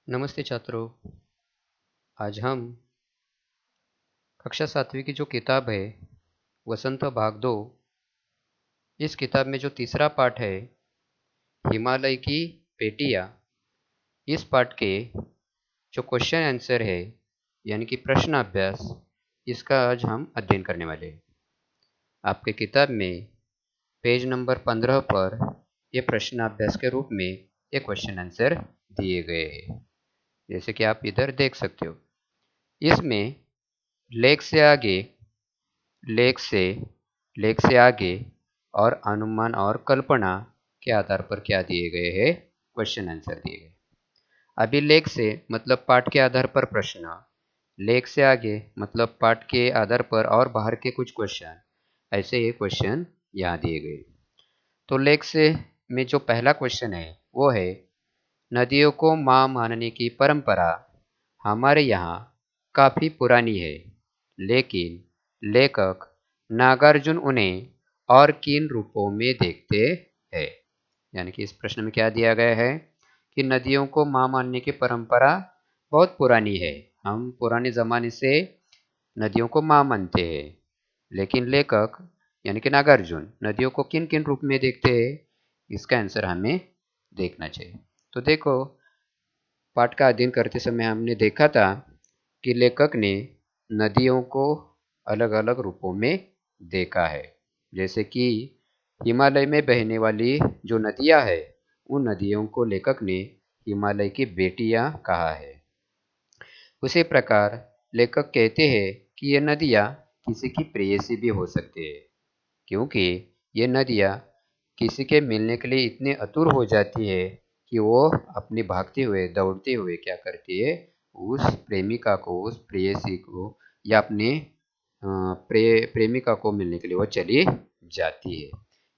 नमस्ते छात्रों। आज हम कक्षा 7वीं की जो किताब है वसंत भाग 2, इस किताब में जो तीसरा पाठ है हिमालय की पेटियाँ, इस पाठ के जो क्वेश्चन आंसर है यानी कि प्रश्न अभ्यास, इसका आज हम अध्ययन करने वाले हैं। आपके किताब में पेज नंबर 15 पर ये प्रश्न अभ्यास के रूप में ये क्वेश्चन आंसर दिए गए हैं, जैसे कि आप इधर देख सकते हो। इसमें लेख से आगे लेख से लेख से आगे और अनुमान और कल्पना के आधार पर क्या दिए गए हैं, क्वेश्चन आंसर दिए गए। अभी लेख से मतलब पाठ के आधार पर प्रश्न, लेख से आगे मतलब पाठ के आधार पर और बाहर के कुछ क्वेश्चन, ऐसे ये क्वेश्चन यहाँ दिए गए। तो लेख से में जो पहला क्वेश्चन है वो है, नदियों को माँ मानने की परंपरा हमारे यहाँ काफ़ी पुरानी है, लेकिन लेखक नागार्जुन उन्हें और किन रूपों में देखते हैं। यानी कि इस प्रश्न में क्या दिया गया है कि नदियों को माँ मानने की परंपरा बहुत पुरानी है, हम पुराने ज़माने से नदियों को माँ मानते हैं, लेकिन लेखक यानी कि नागार्जुन नदियों को किन किन रूप में देखते हैं, इसका आंसर हमें देखना चाहिए। तो देखो, पाठ का अध्ययन करते समय हमने देखा था कि लेखक ने नदियों को अलग अलग रूपों में देखा है। जैसे कि हिमालय में बहने वाली जो नदियाँ है, उन नदियों को लेखक ने हिमालय की बेटियाँ कहा है। उसी प्रकार लेखक कहते हैं कि ये नदियाँ किसी की प्रेयसी भी हो सकती है, क्योंकि ये नदियाँ किसी के मिलने के लिए इतनी आतुर हो जाती है कि वो अपनी भागते हुए दौड़ते हुए क्या करती है, उस प्रेमिका को, उस प्रेयसी को या अपने प्रेमिका को मिलने के लिए वो चली जाती है।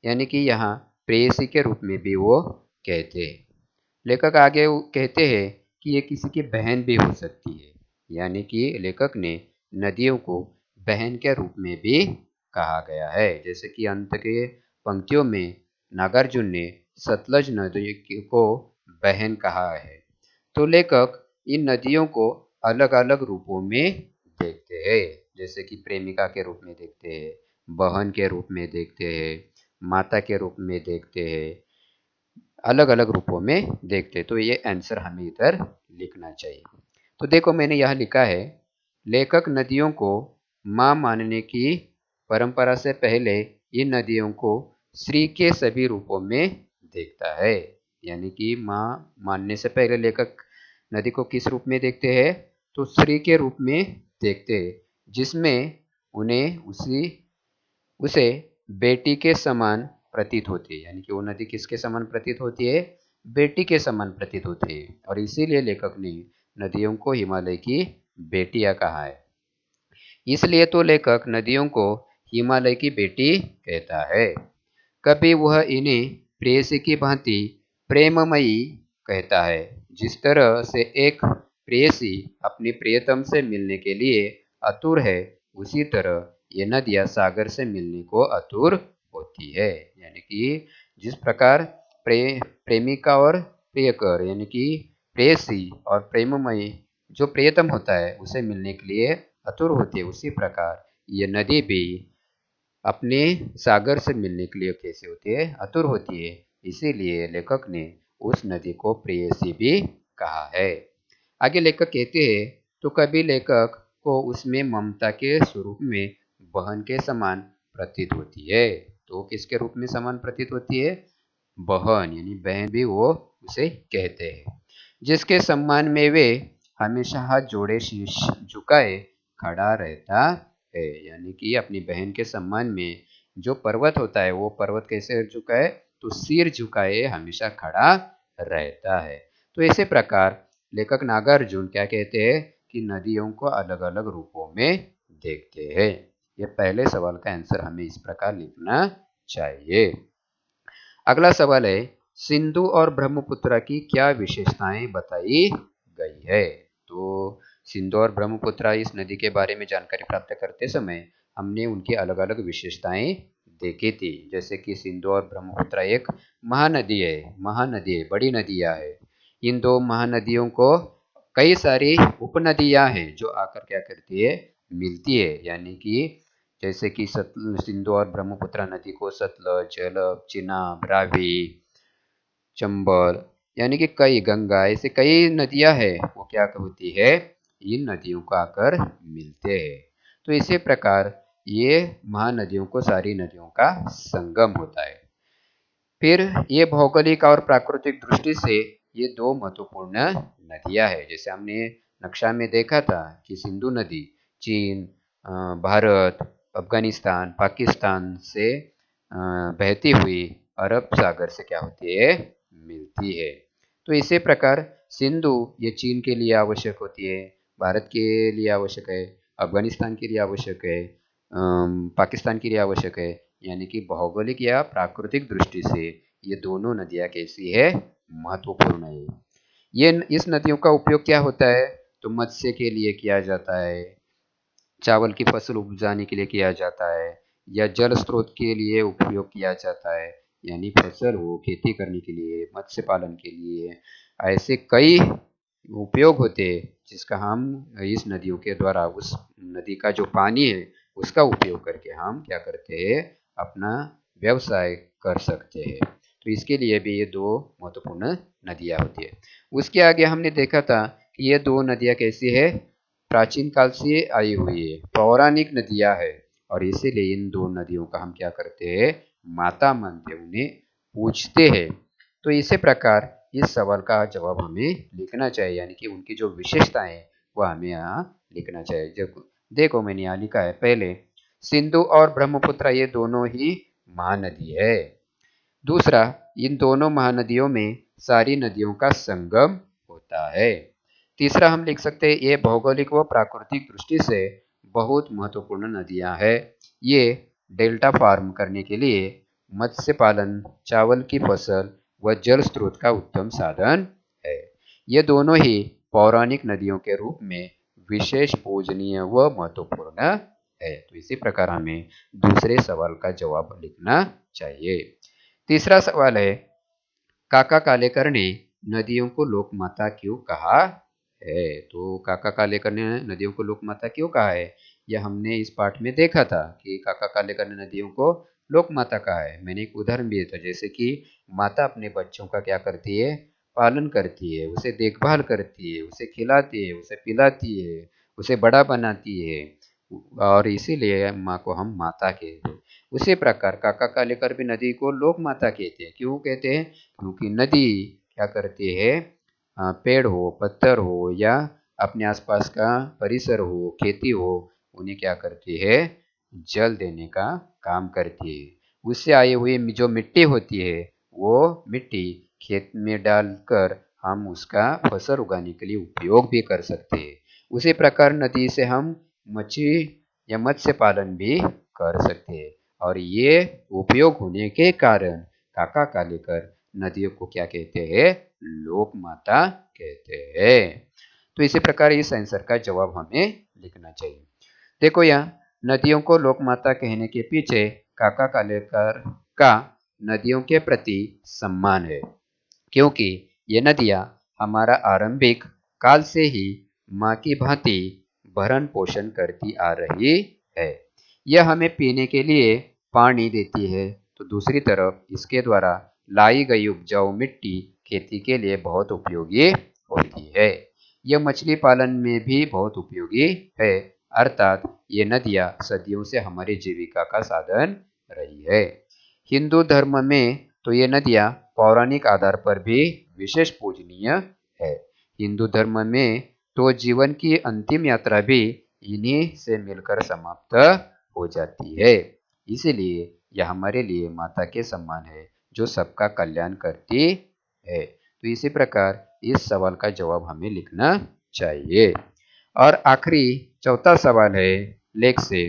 यानी कि यहाँ प्रेयसी के रूप में भी वो कहते हैं। लेखक आगे कहते हैं कि ये किसी की बहन भी हो सकती है, यानी कि लेखक ने नदियों को बहन के रूप में भी कहा गया है। जैसे कि अंत के पंक्तियों में नागार्जुन ने सतलज नदी को बहन कहा है। तो लेखक इन नदियों को अलग अलग रूपों में देखते हैं, जैसे कि प्रेमिका के रूप में देखते हैं, बहन के रूप में देखते हैं, माता के रूप में देखते हैं, अलग अलग रूपों में देखते। तो ये आंसर हमें इधर लिखना चाहिए। तो देखो, मैंने यह लिखा है, लेखक नदियों को माँ मानने की परंपरा से पहले इन नदियों को श्री के सभी रूपों में देखता है। यानी कि माँ मानने से पहले लेखक नदी को किस रूप में देखते हैं, तो श्री के रूप में देखते हैं, जिसमें उन्हें उसे बेटी के समान प्रतीत होती है। यानी कि वो नदी किसके समान प्रतीत होती है, बेटी के समान प्रतीत होती है, और इसीलिए लेखक ने नदियों को हिमालय की बेटियां कहा है। इसलिए तो लेखक नदियों को हिमालय की बेटी कहता है। कभी वह इन्हें प्रेयसी की भांति प्रेममयी कहता है। जिस तरह से एक प्रेयसी अपनी प्रियतम से मिलने के लिए आतुर है, उसी तरह ये नदियाँ सागर से मिलने को आतुर होती है। यानी कि जिस प्रकार प्रेमिका और प्रियकर यानी कि प्रेयसी और प्रेममयी जो प्रियतम होता है उसे मिलने के लिए आतुर होती है, उसी प्रकार ये नदी भी अपने सागर से मिलने के लिए कैसे होती है, आतुर होती है। इसीलिए लेखक ने उस नदी को प्रेयसी भी कहा है। आगे लेखक कहते हैं, तो कभी लेखक को उसमें ममता के स्वरूप में बहन के समान प्रतीत होती है। तो किसके रूप में समान प्रतीत होती है, बहन यानी बहन भी वो उसे कहते हैं, जिसके सम्मान में वे हमेशा हाथ जोड़े शीश झुकाए खड़ा रहता है। यानी कि अपनी बहन के सम्मान में जो पर्वत होता है, वो पर्वत कैसे झुकाए, तो सिर झुकाए हमेशा खड़ा रहता है। तो इसी प्रकार लेखक नागार्जुन क्या कहते हैं कि नदियों को अलग अलग रूपों में देखते हैं। ये पहले सवाल का आंसर हमें इस प्रकार लिखना चाहिए। अगला सवाल है, सिंधु और ब्रह्मपुत्र की क्या विशेषताएं बताई गई है। तो सिंधु और ब्रह्मपुत्र इस नदी के बारे में जानकारी प्राप्त करते समय हमने उनकी अलग अलग विशेषताएं देखी थी। जैसे कि सिंधु और ब्रह्मपुत्र एक महानदी है, बड़ी नदियां है। इन दो महानदियों को कई सारी उपनदियां हैं जो आकर क्या करती है, मिलती है। यानी कि जैसे कि सिंधु और ब्रह्मपुत्र नदी को सतलज, झेलम, चिनाब, रावी, चंबल, यानी कि कई गंगा, ऐसे कई नदियां हैं, वो क्या होती है, इन नदियों को आकर मिलते हैं। तो इसी प्रकार ये महानदियों को सारी नदियों का संगम होता है। फिर ये भौगोलिक और प्राकृतिक दृष्टि से ये दो महत्वपूर्ण नदियां हैं। जैसे हमने नक्शा में देखा था कि सिंधु नदी चीन, भारत, अफगानिस्तान, पाकिस्तान से बहती हुई अरब सागर से क्या होती है, मिलती है। तो इसी प्रकार सिंधु ये चीन के लिए आवश्यक होती है, भारत के लिए आवश्यक है, अफगानिस्तान के लिए आवश्यक है, पाकिस्तान के लिए आवश्यक है। यानी कि भौगोलिक या प्राकृतिक दृष्टि से ये दोनों नदियां कैसी है, महत्वपूर्ण है। ये इस नदियों का उपयोग क्या होता है, तो मत्स्य के लिए किया जाता है, चावल की फसल उपजाने के लिए किया जाता है, या जल स्रोत के लिए उपयोग किया जाता है, यानी फसल हो खेती करने के लिए, मत्स्य पालन के लिए, ऐसे कई उपयोग होते हैं जिसका हम इस नदियों के द्वारा, उस नदी का जो पानी है उसका उपयोग करके हम क्या करते हैं, अपना व्यवसाय कर सकते हैं। तो इसके लिए भी ये दो महत्वपूर्ण नदियाँ होती है। उसके आगे हमने देखा था कि ये दो नदियाँ कैसी है, प्राचीन काल से आई हुई है, पौराणिक नदियाँ है, और इसीलिए इन दो नदियों का हम क्या करते हैं, माता मानते, उन्हें पूजते हैं। तो इसी प्रकार इस सवाल का जवाब हमें लिखना चाहिए, यानी कि उनकी जो विशेषताएं वो हमें यहाँ लिखना चाहिए। जब देखो मैंने यहाँ लिखा है, पहले सिंधु और ब्रह्मपुत्र ये दोनों ही महानदी है। दूसरा, इन दोनों महानदियों में सारी नदियों का संगम होता है। तीसरा हम लिख सकते हैं, ये भौगोलिक व प्राकृतिक दृष्टि से बहुत महत्वपूर्ण नदियां हैं। ये डेल्टा फार्म करने के लिए मत्स्य पालन, चावल की फसल व जल स्रोत का उत्तम साधन है। ये दोनों ही पौराणिक नदियों के रूप में विशेष पूजनीय व महत्वपूर्ण है। तो इसी प्रकार हमें दूसरे सवाल का जवाब लिखना चाहिए। तीसरा सवाल है, काका कालेकर ने नदियों को लोकमाता क्यों कहा है। तो काका कालेकर ने नदियों को लोकमाता क्यों कहा है, यह हमने इस पाठ में देखा था कि काका कालेकर ने नदियों को लोकमाता कहा है। मैंने एक उदाहरण दिया था, जैसे कि माता अपने बच्चों का क्या करती है, पालन करती है, उसे देखभाल करती है, उसे खिलाती है, उसे पिलाती है, उसे बड़ा बनाती है, और इसीलिए माँ को हम माता कहते हैं। उसी प्रकार काका कालेकर भी नदी को लोक माता कहते हैं। क्यों कहते हैं, क्योंकि नदी क्या करती है, पेड़ हो, पत्थर हो, या अपने आसपास का परिसर हो, खेती हो, उन्हें क्या करती है, जल देने का काम करती है। उससे आई हुई जो मिट्टी होती है, वो मिट्टी खेत में डालकर हम उसका फसल उगाने के लिए उपयोग भी कर सकते हैं। उसी प्रकार नदी से हम मछली या मत्स्य पालन भी कर सकते हैं, और ये उपयोग होने के कारण काका कालेकर नदियों को क्या कहते हैं, लोक माता कहते हैं। तो इसी प्रकार इस आंसर का जवाब हमें लिखना चाहिए। देखो यहाँ नदियों को लोक माता कहने के पीछे काका कालेकर का नदियों के प्रति सम्मान है, क्योंकि ये नदियाँ हमारा आरंभिक काल से ही माँ की भांति भरण पोषण करती आ रही है। यह हमें पीने के लिए पानी देती है, तो दूसरी तरफ इसके द्वारा लाई गई उपजाऊ मिट्टी खेती के लिए बहुत उपयोगी होती है। यह मछली पालन में भी बहुत उपयोगी है, अर्थात ये नदियाँ सदियों से हमारी जीविका का साधन रही है। हिंदू धर्म में तो ये नदियाँ पौराणिक आधार पर भी विशेष पूजनीय है। हिंदू धर्म में तो जीवन की अंतिम यात्रा भी इन्हीं से मिलकर समाप्त हो जाती है। इसीलिए यह हमारे लिए माता के समान है, जो सबका कल्याण करती है। तो इसी प्रकार इस सवाल का जवाब हमें लिखना चाहिए। और आखिरी चौथा सवाल है लेख से,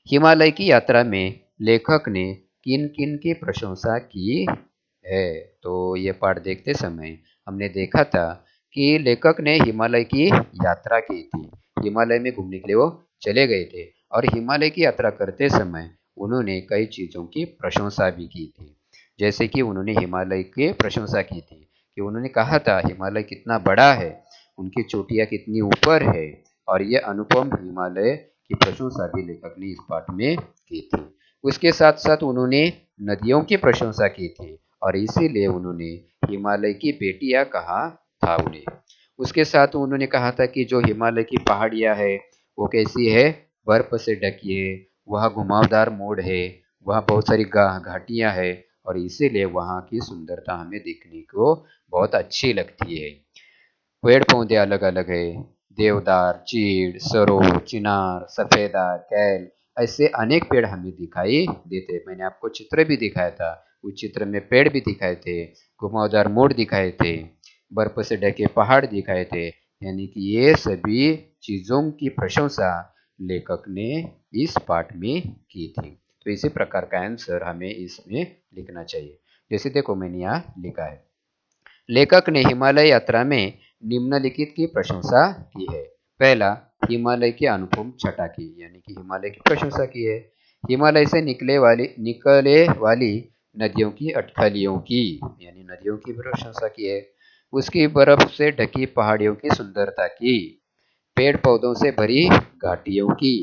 हिमालय की यात्रा में लेखक ने किन किन की प्रशंसा की है। तो ये पाठ देखते समय हमने देखा था कि लेखक ने हिमालय की यात्रा की थी, हिमालय में घूमने के लिए वो चले गए थे, और हिमालय की यात्रा करते समय उन्होंने कई चीज़ों की प्रशंसा भी की थी। जैसे कि उन्होंने हिमालय की प्रशंसा की थी कि उन्होंने कहा था हिमालय कितना बड़ा है, उनकी चोटियाँ कितनी ऊपर है, और ये अनुपम हिमालय की प्रशंसा भी लेखक ने इस पाठ में की थी। उसके साथ साथ उन्होंने नदियों की प्रशंसा की थी, और इसीलिए उन्होंने हिमालय की बेटियां कहा था उन्हें। उसके साथ उन्होंने कहा था कि जो हिमालय की पहाड़ियां है वो कैसी है, बर्फ से ढकी है, वहाँ घुमावदार मोड़ है, वहाँ बहुत सारी घाटियां है, और इसीलिए वहाँ की सुंदरता हमें देखने को बहुत अच्छी लगती है। पेड़ पौधे अलग अलग है, देवदार, चीड़, सरो, चिनार, सफेदा, कैल, ऐसे अनेक पेड़ हमें दिखाई देते हैं। मैंने आपको चित्र भी दिखाया था, उस चित्र में पेड़ भी दिखाए थे, घुमावदार मोड़ दिखाए थे, बर्फ से ढके पहाड़ दिखाए थे। यानी कि ये सभी चीजों की प्रशंसा लेखक ने इस पाठ में की थी। तो इसी प्रकार का आंसर हमें इसमें लिखना चाहिए। जैसे देखो मैंने यहाँ लिखा है, लेखक ने हिमालय यात्रा में निम्नलिखित की प्रशंसा की है। पहला, हिमालय की अनुपम छटा की, यानी कि हिमालय की प्रशंसा की है। हिमालय से निकले वाली नदियों की अटकलियों की, यानी नदियों की प्रशंसा की है। उसकी बर्फ से ढकी पहाड़ियों की सुंदरता की, पेड़ पौधों से भरी घाटियों की,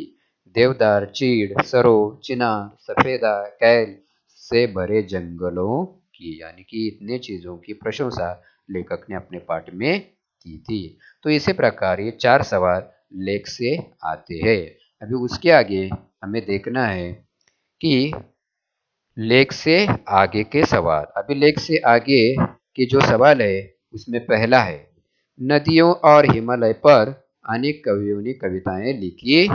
देवदार, चीड़, सरो, चिनार, सफेदा, कैल से भरे जंगलों की, यानी कि इतने चीजों की प्रशंसा लेखक ने अपने पाठ में की थी। तो इसी प्रकार ये 4 सवाल लेख से आते हैं। अभी उसके आगे हमें देखना है कि लेख से आगे के सवाल। अभी लेख से आगे के जो सवाल है उसमें पहला है, नदियों और हिमालय पर अनेक कवियों ने कविताएं लिखी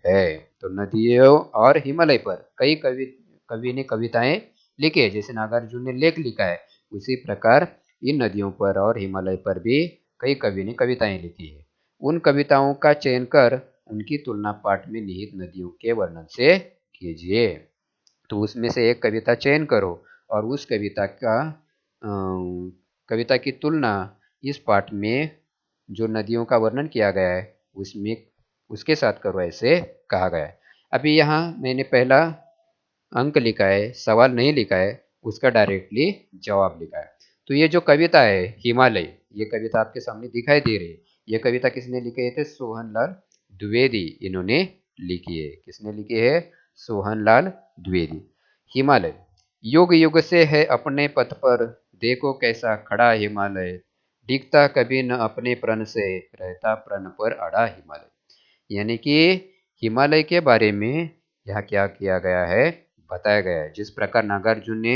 है। तो नदियों और हिमालय पर कई कवि ने कविताएं लिखी है। जैसे नागार्जुन ने लेख लिखा है, उसी प्रकार इन नदियों पर और हिमालय पर भी कई कवि ने कविताएं लिखी है। उन कविताओं का चयन कर उनकी तुलना पाठ में निहित नदियों के वर्णन से कीजिए। तो उसमें से एक कविता चयन करो और उस कविता की तुलना इस पाठ में जो नदियों का वर्णन किया गया है उसमें उसके साथ करो, ऐसे कहा गया है। अभी यहाँ मैंने पहला अंक लिखा है, सवाल नहीं लिखा है, उसका डायरेक्टली जवाब लिखा है। तो ये जो कविता है हिमालय, ये कविता आपके सामने दिखाई दे रही है। ये कविता किसने लिखी है? सोहनलाल द्विवेदी इन्होंने लिखी है। किसने लिखी है? सोहनलाल द्विवेदी। हिमालय, युग युग से है अपने पथ पर, देखो कैसा खड़ा हिमालय, डिगता कभी न अपने प्रण से, रहता प्रण पर अड़ा हिमालय। यानी कि हिमालय के बारे में यहाँ क्या किया गया है, बताया गया है। जिस प्रकार नागार्जुन ने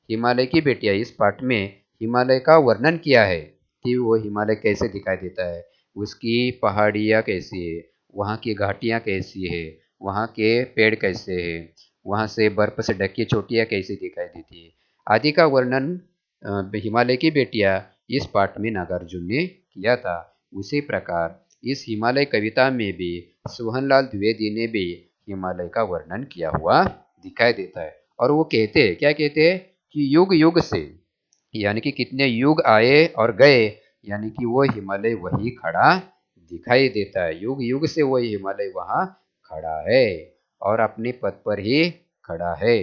हिमालय की बेटियां इस पाठ में हिमालय का वर्णन किया है कि वो हिमालय कैसे दिखाई देता है, उसकी पहाड़ियाँ कैसी है, वहाँ की घाटियाँ कैसी है, वहाँ के पेड़ कैसे है, वहाँ से बर्फ से ढकी चोटियाँ कैसी दिखाई देती है, आदि का वर्णन हिमालय की बेटियां इस पाठ में नागार्जुन ने किया था। उसी प्रकार इस हिमालय कविता में भी सोहनलाल द्विवेदी ने भी हिमालय का वर्णन किया हुआ दिखाई देता है। और वो कहते हैं, क्या कहते हैं कि युग युग से, यानी कि कितने युग आए और गए, यानी कि वो हिमालय वही खड़ा दिखाई देता है। युग युग से वो हिमालय वहाँ खड़ा है और अपने पद पर ही खड़ा है,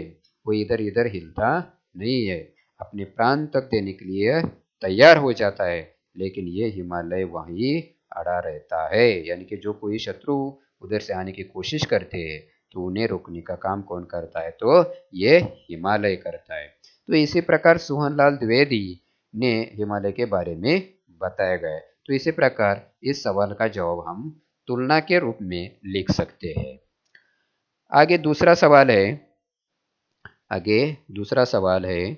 वो इधर इधर हिलता नहीं है, अपने प्राण तक देने के लिए तैयार हो जाता है, लेकिन ये हिमालय वहीं अड़ा रहता है। यानी कि जो कोई शत्रु उधर से आने की कोशिश करते हैं तो उन्हें रोकने का काम कौन करता है? तो ये हिमालय करता है। तो इसी प्रकार सोहनलाल द्विवेदी ने हिमालय के बारे में बताया गया है। तो इसी प्रकार इस सवाल का जवाब हम तुलना के रूप में लिख सकते हैं। आगे दूसरा सवाल है,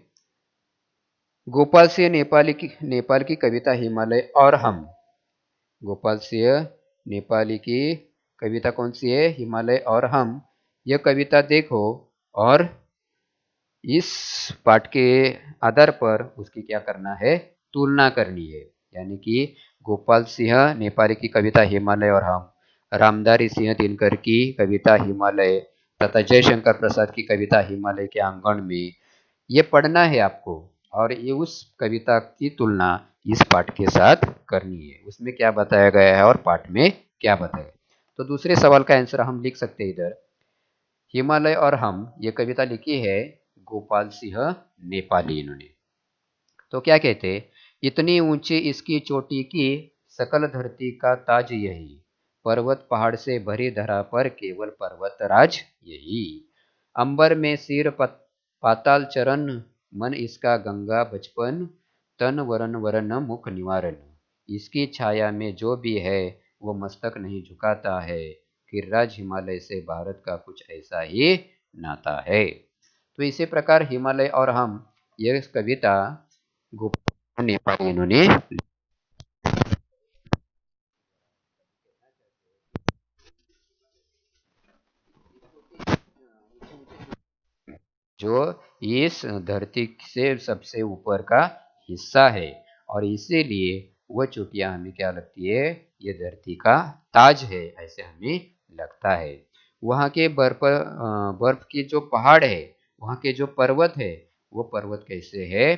गोपाल सिंह नेपाल की कविता हिमालय और हम। गोपाल सिंह नेपाली की कविता कौन सी है? हिमालय और हम। यह कविता देखो और इस पाठ के आधार पर उसकी क्या करना है? तुलना करनी है। यानी कि गोपाल सिंह नेपाली की कविता हिमालय और हम, रामधारी सिंह दिनकर की कविता हिमालय तथा जयशंकर प्रसाद की कविता हिमालय के आंगन में, ये पढ़ना है आपको और ये उस कविता की तुलना इस पाठ के साथ करनी है। उसमें क्या बताया गया है और पाठ में क्या बताया गया। तो दूसरे सवाल का आंसर हम लिख सकते हैं इधर, हिमालय और हम, ये कविता लिखी है गोपाल सिंह नेपाली इन्होंने। तो क्या कहते, इतनी ऊंची इसकी चोटी की सकल धरती का ताज यही, पर्वत पहाड़ से भरी धरा पर केवल पर्वत राज यही। अंबर में सिर पाताल चरण, मन इसका गंगा बचपन, तन वरण वरण मुख निवारण। इसकी छाया में जो भी है वो मस्तक नहीं झुकाता है, गिरिराज हिमालय से भारत का कुछ ऐसा ही नाता है। तो इसी प्रकार हिमालय और हम, यह कविता गोपाल नेपाली इन्होंने, जो इस धरती से सबसे ऊपर का हिस्सा है, और इसीलिए वह चोटियां हमें क्या लगती है, ये धरती का ताज है ऐसे हमें लगता है। वहाँ के बर्फ की जो पहाड़ है, वहाँ के जो पर्वत है, वो पर्वत कैसे है,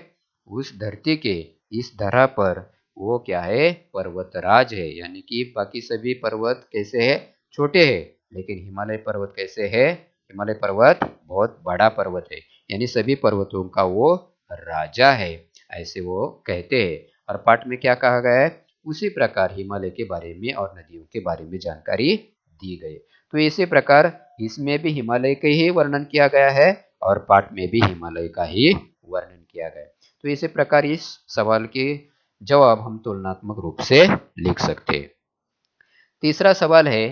उस धरती के इस धरा पर वो क्या है, पर्वतराज है। यानी कि बाकी सभी पर्वत कैसे है, छोटे हैं, लेकिन हिमालय पर्वत कैसे है, हिमालय पर्वत बहुत बड़ा पर्वत है, यानी सभी पर्वतों का वो राजा है ऐसे वो कहते हैं। और पाठ में क्या कहा गया है, उसी प्रकार हिमालय के बारे में और नदियों के बारे में जानकारी दी गई। तो इसी प्रकार इसमें भी हिमालय का ही वर्णन किया गया है और पाठ में भी हिमालय का ही वर्णन किया गया है। तो इसी प्रकार इस सवाल के जवाब हम तुलनात्मक रूप से लिख सकते हैं। तीसरा सवाल है,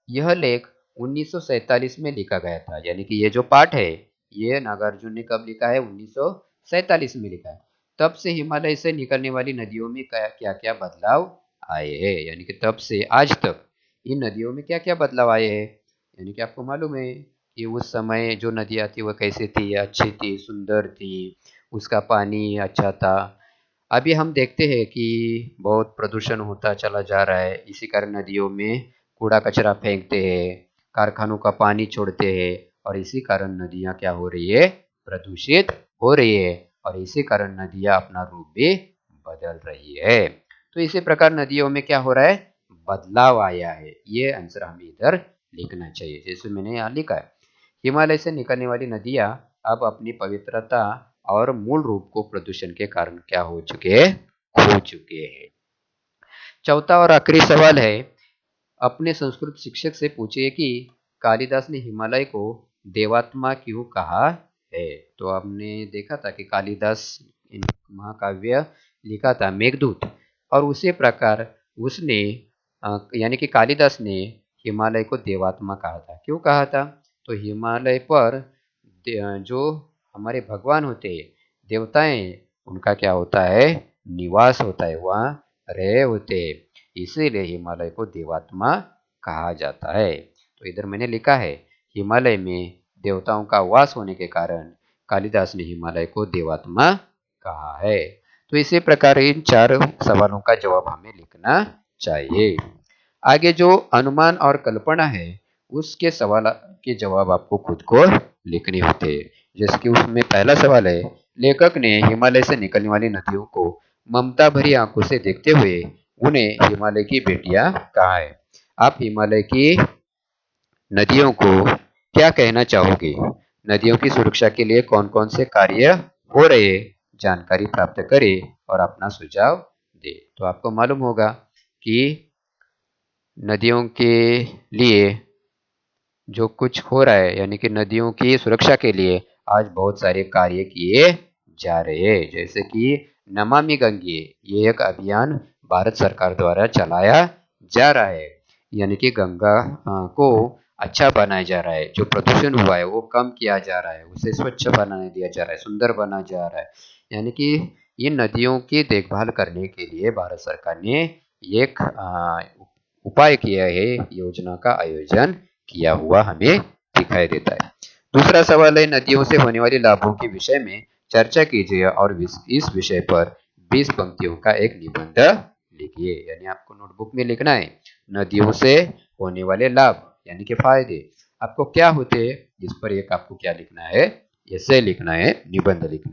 यह लेख 1947 में लिखा गया था। यानी कि ये जो पाठ है ये नागार्जुन ने कब लिखा है, 1947 में लिखा है। तब से हिमालय से निकलने वाली नदियों में क्या क्या बदलाव आए हैं, यानी कि तब से आज तक इन नदियों में क्या क्या बदलाव आए हैं। यानी कि आपको मालूम है कि उस समय जो नदियाँ थी वह कैसी थी, अच्छी थी, सुंदर थी, उसका पानी अच्छा था। अभी हम देखते हैं कि बहुत प्रदूषण होता चला जा रहा है, इसी कारण नदियों में कूड़ा कचरा फेंकते हैं, कारखानों का पानी छोड़ते हैं, और इसी कारण नदियाँ क्या हो रही है, प्रदूषित हो रही है, और इसी कारण नदियाँ अपना रूप भी बदल रही है। तो इसी प्रकार नदियों में क्या हो रहा है, बदलाव आया है। ये आंसर हमें इधर लिखना चाहिए, जैसे मैंने यहाँ लिखा है। हिमालय से निकलने वाली नदियाँ अब अपनी पवित्रता और मूल रूप को प्रदूषण के कारण क्या हो चुके हैं, खो चुके हैं। चौथा और आखिरी सवाल है, अपने संस्कृत शिक्षक से पूछिए कि कालिदास ने हिमालय को देवात्मा क्यों कहा है। तो हमने देखा था कि कालिदास महाकाव्य लिखा था मेघदूत, और उसी प्रकार उसने यानी कि कालिदास ने हिमालय को देवात्मा कहा था। क्यों कहा था, तो हिमालय पर जो हमारे भगवान होते हैं, देवताएं, उनका क्या होता है, निवास होता है, वहाँ रहे होते हैं, इसीलिए हिमालय को देवात्मा कहा जाता है। तो इधर मैंने लिखा है, हिमालय में देवताओं का वास होने के कारण कालिदास ने हिमालय को देवात्मा कहा है। तो इसी प्रकार इन चार सवालों का जवाब हमें लिखना चाहिए। आगे जो अनुमान और कल्पना है उसके सवाल के जवाब आपको खुद को लिखने होते हैं। जैसे कि उसमें पहला सवाल है, लेखक ने हिमालय से निकलने वाली नदियों को ममता भरी आंखों से देखते हुए उन्हें हिमालय की बेटियां कहा है। आप हिमालय की नदियों को क्या कहना चाहोगे, नदियों की सुरक्षा के लिए कौन कौन से कार्य हो रहे, जानकारी प्राप्त करें और अपना सुझाव दे। तो आपको मालूम होगा कि नदियों के लिए जो कुछ हो रहा है, यानी कि नदियों की सुरक्षा के लिए आज बहुत सारे कार्य किए जा रहे हैं। जैसे कि नमामि गंगे, ये एक अभियान भारत सरकार द्वारा चलाया जा रहा है, यानी कि गंगा को अच्छा बनाया जा रहा है, जो प्रदूषण हुआ है वो कम किया जा रहा है, उसे स्वच्छ बनाने दिया जा रहा है, सुंदर बनाया जा रहा है। यानी कि इन नदियों की देखभाल करने के लिए भारत सरकार ने एक उपाय किया है, योजना का आयोजन किया हुआ हमें दिखाई देता है। दूसरा सवाल है, नदियों से होने वाले लाभों के विषय में चर्चा कीजिए और इस विषय पर 20 पंक्तियों का एक निबंध लिखिए। यानी आपको नोटबुक में लिखना है, नदियों से होने वाले लाभ यानी कि फायदे आपको क्या होते हैं, इस पर एक आपको क्या लिखना है, ऐसे लिखना है, निबंध लिखना है।